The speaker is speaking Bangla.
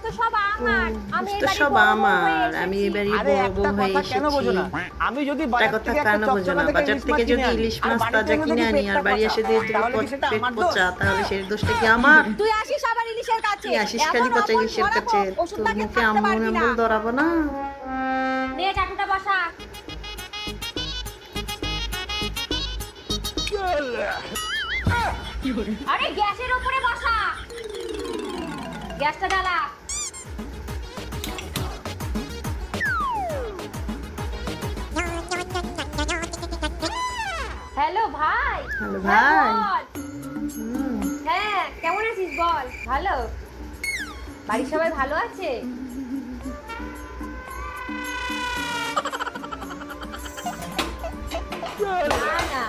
তো সব আমার। আমি তো সব আমার, আমি এবারই বড় বউ হয়ে কেন বোঝো না? এসেছি। আমি যদি একটা বাজার কথা থেকে কেন বোঝো না? বাজার থেকে যদি ইলিশ মাছ তাজা কিনে আনি আর বাড়ি এসে দিয়ে তুমি তাহলে কি সেটা পেট আমার দোষ? পচা, তাহলে সেই দোষটা কি আমার? তুই আসিস আবার ইলিশের কাছে। তুই আসিস খালি পচা ইলিশের কাছে, তোর মুখে আম্মুর আম্বুল ধরাবো না? নে চাটুটা বসা। আরে গ্যাসের উপরে বসা। গ্যাসটা জ্বালা। হ্যালো ভাই। হ্যালো ভাই। বল। হ্যাঁ কেমন আছিস বল? ভালো। বাড়ির সবাই ভালো আছে? না না